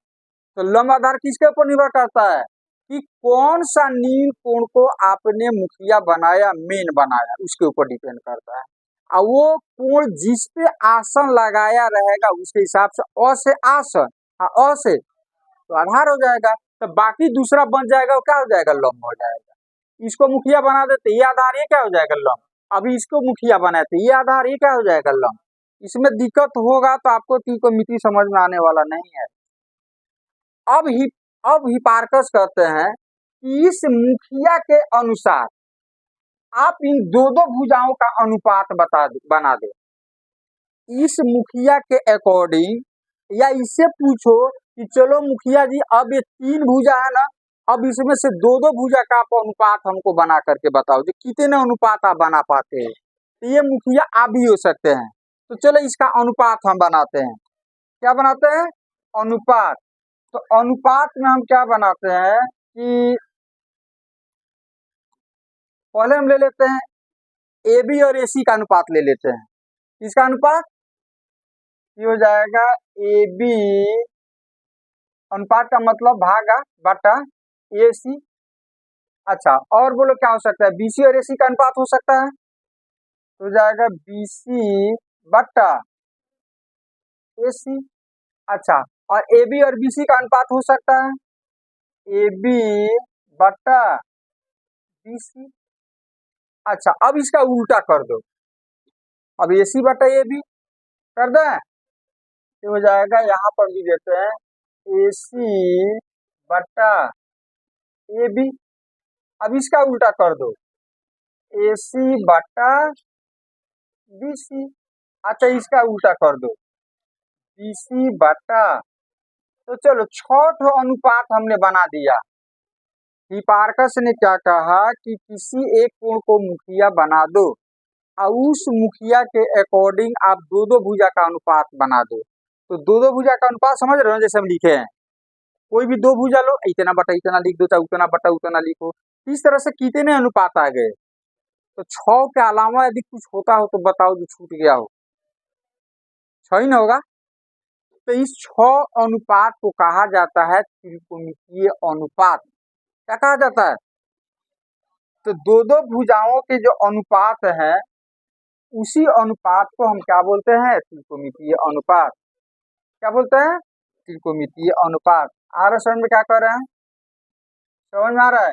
तो लंब आधार किसके ऊपर निर्भर करता है? कि कौन सा नील कोण को आपने मुखिया बनाया, मेन बनाया, उसके ऊपर डिपेंड करता है। और वो कोण जिस पे आसन लगाया रहेगा उसके हिसाब से अ से आसन, अ से तो आधार हो जाएगा। तो बाकी दूसरा बन जाएगा, वो क्या हो जाएगा? लंब हो जाएगा। इसको मुखिया बना देते ये आधार, ये क्या हो जाएगा? लंब। अभी इसको मुखिया बनाते ये आधार, ये क्या हो जाएगा? लंब। इसमें दिक्कत होगा तो आपको त्रिकोणमिति समझ में आने वाला नहीं है। अब हिपार्कस कहते हैं कि इस मुखिया के अनुसार आप इन दो दो भुजाओं का अनुपात बना दो। इस मुखिया के अकॉर्डिंग, या इससे पूछो कि चलो मुखिया जी अब ये 3 भुजा है ना, अब इसमें से दो दो भुजा का आप अनुपात हमको बना करके बताओ जो कितने अनुपात आप बना पाते हैं। तो ये मुखिया आप भी हो सकते हैं। तो चलो इसका अनुपात हम बनाते हैं। क्या बनाते हैं? अनुपात। तो अनुपात में हम क्या बनाते हैं कि पहले हम ले लेते हैं ए बी और ए सी का अनुपात ले लेते हैं। इसका अनुपात ये हो जाएगा ए बी, अनुपात का मतलब भागा बटा ए सी। अच्छा, और बोलो क्या हो सकता है? बी सी और ए सी का अनुपात हो सकता है, तो हो जाएगा बी सी बटा ए सी। अच्छा, और ए बी और बी सी का अनुपात हो सकता है ए बी बटा बी सी। अच्छा, अब इसका उल्टा कर दो। अब ए सी बटा ए बी कर दें, ये हो जाएगा, यहाँ पर भी देते हैं ए सी बटा ए बी। अब इसका उल्टा कर दो, ए सी बटा बी सी। अच्छा, इसका उल्टा कर दो, बी सी बटा। तो चलो 6 अनुपात हमने बना दिया। हिपार्कस ने क्या कहा कि किसी एक कोण को मुखिया बना दो और उस मुखिया के अकॉर्डिंग आप दो दो भुजा का अनुपात बना दो। तो दो दो भुजा का अनुपात समझ रहे हो? जैसे हम लिखे हैं, कोई भी दो भुजा लो, इतना बटा इतना लिख दो, चाहे उतना बटा उतना लिखो। इस तरह से कितने अनुपात आ गए? तो 6 के अलावा यदि कुछ होता हो तो बताओ जो छूट गया हो। 6 ही ना होगा? तो इस 6 अनुपात को कहा जाता है त्रिकोणमितीय अनुपात। क्या कहा जाता है? तो दो दो भुजाओं के जो अनुपात है उसी अनुपात को हम क्या बोलते हैं? त्रिकोणमितीय अनुपात। क्या बोलते हैं? त्रिकोणमितीय अनुपात। आ रहा समझ में क्या कर रहे हैं? समझ में आ रहा है?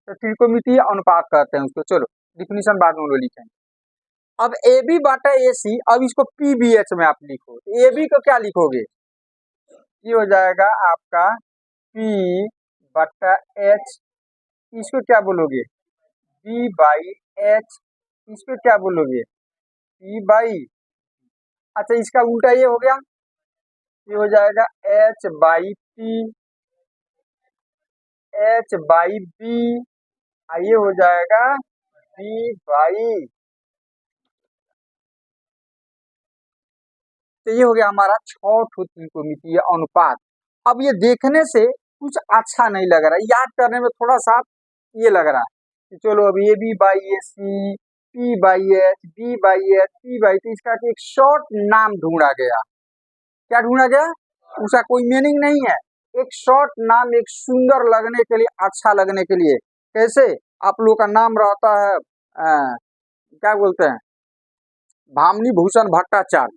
तो त्रिकोणमितीय अनुपात कहते हैं उसको। चलो डिफिनीशन बाद में लिखेंगे। अब ए बी बाटा ए सी, अब इसको पी बी एच में आप लिखो। ए बी को क्या लिखोगे? ये हो जाएगा आपका पी बटा एच। इसको क्या बोलोगे? B by H. इसको क्या बोलोगे? P by. अच्छा इसका उल्टा ये हो गया, ये हो जाएगा H by P, H by B, ये हो जाएगा बी बाई। तो ये हो गया हमारा 6 त्रिकोणमितीय अनुपात। अब ये देखने से कुछ अच्छा नहीं लग रहा है, याद करने में थोड़ा सा ये लग रहा है कि चलो अब A B by A C, P by H, B by H, P by, तो इसका एक शॉर्ट नाम ढूंढा गया। क्या ढूंढा गया? उसका कोई मीनिंग नहीं है, एक शॉर्ट नाम, एक सुंदर लगने के लिए, अच्छा लगने के लिए। कैसे? आप लोग का नाम रहता है क्या बोलते हैं, भामिनी भूषण भट्टाचार्य,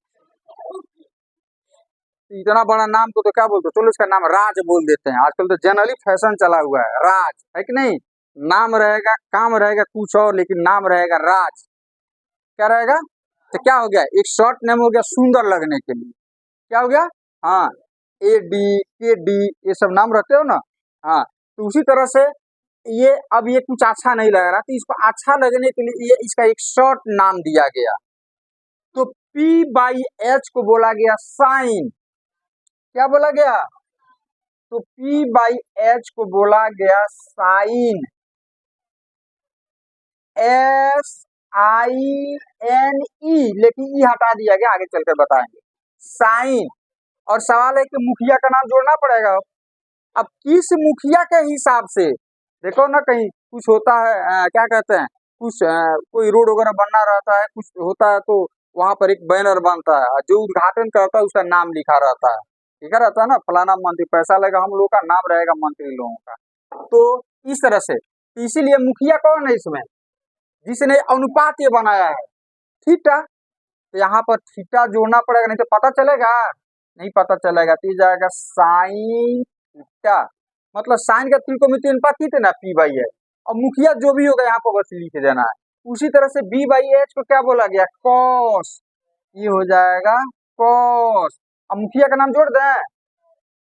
इतना बड़ा नाम को तो क्या बोलते हैं? चलो इसका नाम राज बोल देते हैं। आजकल तो जनरली फैशन चला हुआ है राज, है कि नहीं? नाम रहेगा, काम रहेगा कुछ और, लेकिन नाम रहेगा राज। क्या रहेगा? तो क्या हो गया? एक शॉर्ट नेम हो गया सुंदर लगने के लिए। क्या हो गया? हाँ, ए डी, के डी, ये सब नाम रखते हो ना। हाँ, तो उसी तरह से ये अब ये कुछ अच्छा नहीं लग रहा, तो इसको अच्छा लगने के लिए ये इसका एक शॉर्ट नाम दिया गया। तो P बाई एच को बोला गया साइन। क्या बोला गया? तो P बाई एच को बोला गया साइन। SINE, लेकिन ई हटा दिया गया, आगे चलकर बताएंगे। साइन। और सवाल है कि मुखिया का नाम जोड़ना पड़ेगा। अब किस मुखिया के हिसाब से, देखो ना कहीं कुछ होता है क्या कहते हैं, कुछ कोई रोड वगैरह बनना रहता है, कुछ होता है, तो वहां पर एक बैनर बनता है, जो उद्घाटन करता है उसका नाम लिखा रहता है, लिखा रहता है ना, फलाना मंत्री, पैसा लगेगा, हम लोग का नाम रहेगा मंत्री लोगों का। तो इस तरह से, तो इसीलिए मुखिया कौन है इसमें? जिसने अनुपात ये बनाया है, थीटा। तो यहाँ पर थीटा जोड़ना पड़ेगा, नहीं तो पता चलेगा नहीं, पता चलेगा। तो ये जाएगा साइन थीटा, मतलब साइन का त्रिकोणमितीय अनुपात कितना? P by H. और मुखिया जो भी होगा यहाँ पर बस लिख देना है। उसी तरह से बी बाई एच को क्या बोला गया? कॉस। ये हो जाएगा कॉस। अब मुखिया का नाम जोड़ दें,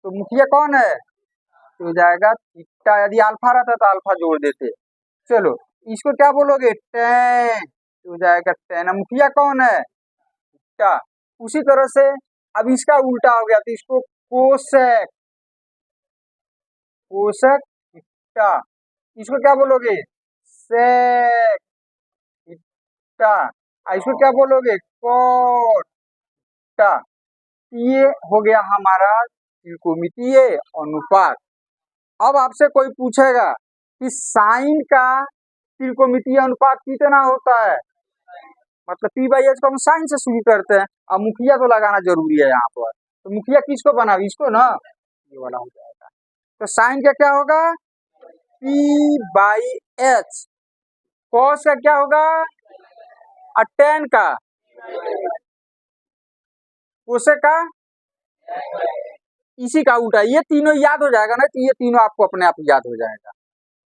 तो मुखिया कौन है? तो हो जाएगा थीटा। यदि अल्फा रहता तो अल्फा जोड़ देते। चलो इसको क्या बोलोगे? टेन। हो जाएगा टेन। मुखिया कौन है? थीटा। उसी तरह से अब इसका उल्टा हो गया, तो इसको कोसेक, कोसेक थीटा। इसको क्या बोलोगे? Sec theta. इसको क्या बोलोगे? Cot theta. ये हो गया हमारा त्रिकोणमितीय अनुपात। अब आपसे कोई पूछेगा कि साइन का त्रिकोणमितीय अनुपात कितना होता है, मतलब पी बाई एच को हम साइन से शुरू करते हैं। अब मुखिया तो लगाना जरूरी है यहाँ पर, तो मुखिया किसको बना? इसको ना, ये वाला हो जाएगा। तो साइन का क्या होगा? P by H. कॉस का क्या होगा? और टेन का, कोसेक का, इसी का उल्टा। ये तीनों याद हो जाएगा ना, तो ये तीनों आपको अपने आप याद हो जाएगा।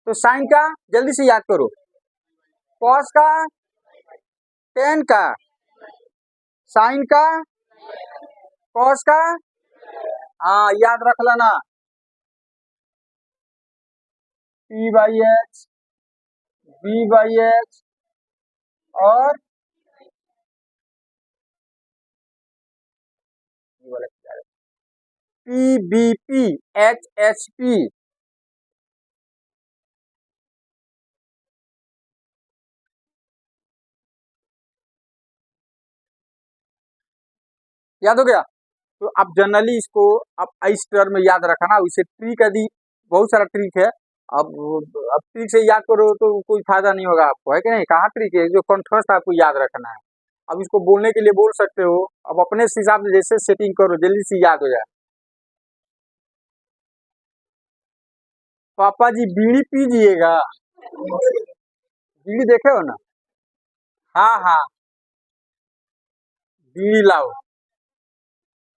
तो साइन का जल्दी से याद करो, कॉस का, टेन का, साइन का, कॉस का, हाँ याद रख लेना। P by H, B by H और P B P, H H P. याद हो गया? तो आप जनरली इसको आप इस टर्म में याद रखना। इसे ट्रिक यदि बहुत सारा ट्रिक है, अब ट्रिक से याद करो तो कोई फायदा नहीं होगा आपको, है कि नहीं? कहाँ ट्रिक है? जो कंठस्थ आपको याद रखना है। अब इसको बोलने के लिए बोल सकते हो, अब अपने हिसाब से जैसे सेटिंग करो, जल्दी से याद हो जाए। पापा जी बीड़ी पीजिएगा। बीड़ी देखे हो ना? हाँ हाँ, बीड़ी लाओ।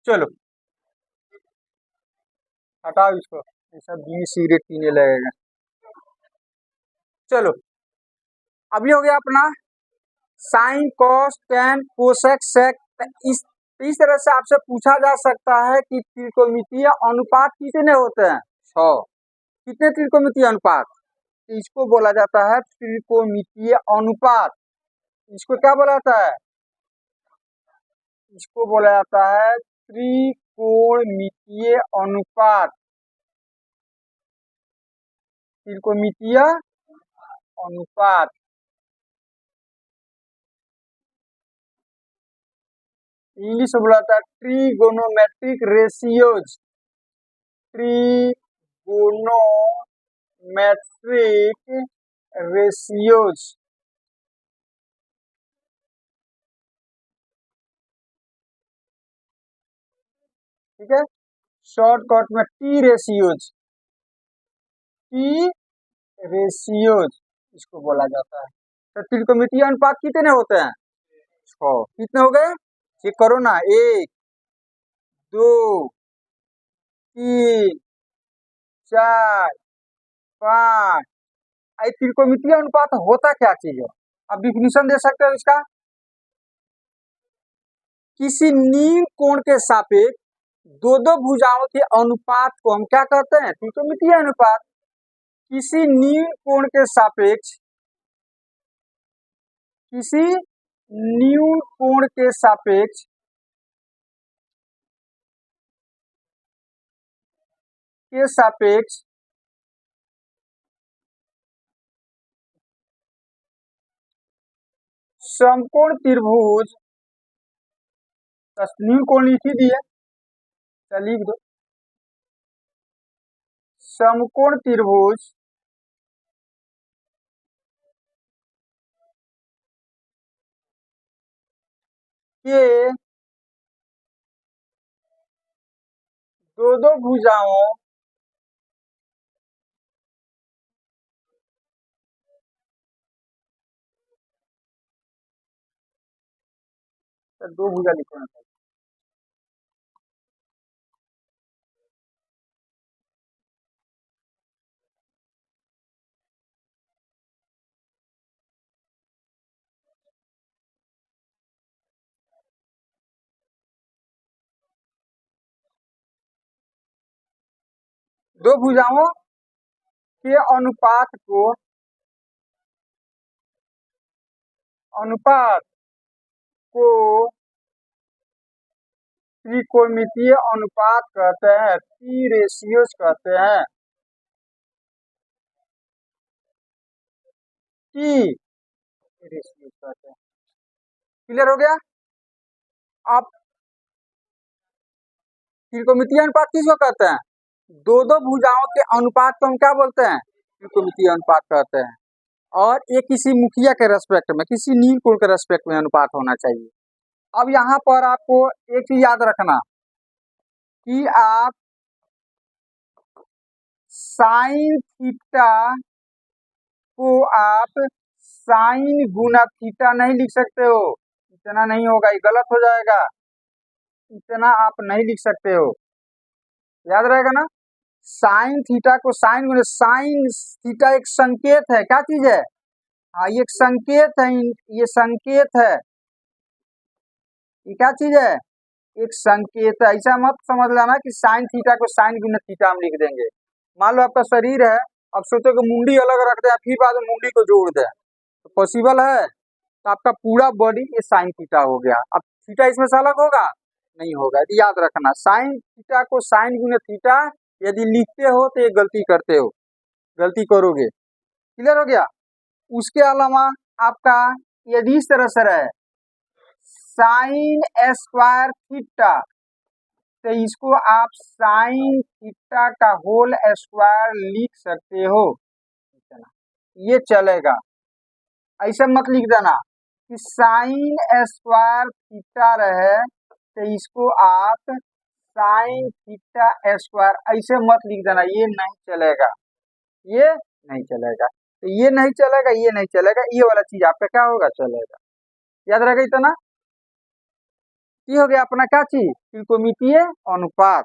चलो हटाओ इसको, ऐसा बीड़ी सिगरेट पीने लगेगा। चलो अभी हो गया अपना sine cos tan cosec sec. इस तरह से आपसे पूछा जा सकता है कि त्रिकोणमितीय अनुपात कितने होते हैं? 6। कितने त्रिकोणमितीय अनुपात? तो इसको बोला जाता है त्रिकोणमितीय अनुपात। इसको क्या बोला जाता है? इसको बोला जाता है त्रिकोणमितीय अनुपात। त्रिकोणमितीय अनुपात। इंग्लिश में बोला जाता है ट्रिगोनोमेट्रिक रेशियोज। Trigonometric ratios. ठीक है, शॉर्टकट में टी रेशियोज। टी रेशियोज इसको बोला जाता है। तो त्रिकोणमितीय अनुपात कितने होते हैं? 6। कितने हो गए? चेक करो ना। 1 2 3 4 5। त्रिकोणमितीय अनुपात होता क्या चीज है? अब डिफिनीशन दे सकते हो इसका। किसी नील कोण के सापेक्ष दो दो भुजाओं के अनुपात को हम क्या कहते हैं? त्रिकोणमितीय अनुपात। किसी नील कोण के सापेक्ष, किसी न्यून कोण के सापेक्ष समकोण त्रिभुज, न्यून कोण लिख ही दिए, चल लिख दो। समकोण त्रिभुज के दो दो भुजाओं तो दो भुजा लिखना चाहिए। दो भुजाओं के अनुपात को त्रिकोणमितीय अनुपात कहते हैं, टी रेशियोज कहते हैं। टी रेशियोज कहते हैं। क्लियर हो गया? अब त्रिकोणमितीय अनुपात किसको कहते हैं? दो दो भुजाओं के अनुपात को हम क्या बोलते हैं? त्रिकोणमितीय अनुपात कहते हैं। और ये किसी मुखिया के रेस्पेक्ट में, किसी नील कोण के रेस्पेक्ट में अनुपात होना चाहिए। अब यहाँ पर आपको एक चीज याद रखना कि आप साइन थीटा को आप साइन गुना थीटा नहीं लिख सकते हो। इतना नहीं होगा, ये गलत हो जाएगा। इतना आप नहीं लिख सकते हो, याद रहेगा ना। साइन थीटा को साइन गुना, साइन थीटा एक संकेत है। क्या चीज है? हाँ, ये एक संकेत है। ये संकेत है। ये क्या चीज है? एक संकेत है। ऐसा मत समझ लेना कि साइन थीटा को साइन गुना थीटा हम लिख देंगे। मान लो आपका शरीर है, अब सोचो कि मुंडी अलग रख दे, फिर बाद में मुंडी को जोड़ दे, तो पॉसिबल है? तो आपका पूरा बॉडी ये साइन थीटा हो गया। अब थीटा इसमें से अलग होगा? नहीं होगा। यदि याद रखना, साइन थीटा को साइन गुना थीटा यदि लिखते हो तो ये गलती करते हो, गलती करोगे। क्लियर हो गया? उसके अलावा आपका यदि इस तरह से रहे साइन स्क्वायर थीटा, तो इसको आप साइन थीटा का होल स्क्वायर लिख सकते हो। ये चलेगा। ऐसे मत लिख देना कि साइन स्क्वायर थीटा रहे तो इसको आप साइन थीटा स्क्वायर, ऐसे मत लिख देना। ये नहीं चलेगा, ये नहीं चलेगा। तो ये नहीं चलेगा, ये नहीं चलेगा, ये वाला चीज आपका क्या होगा, चलेगा। याद रहेगा इतना। ये हो गया अपना क्या चीज, त्रिकोणमितीय अनुपात।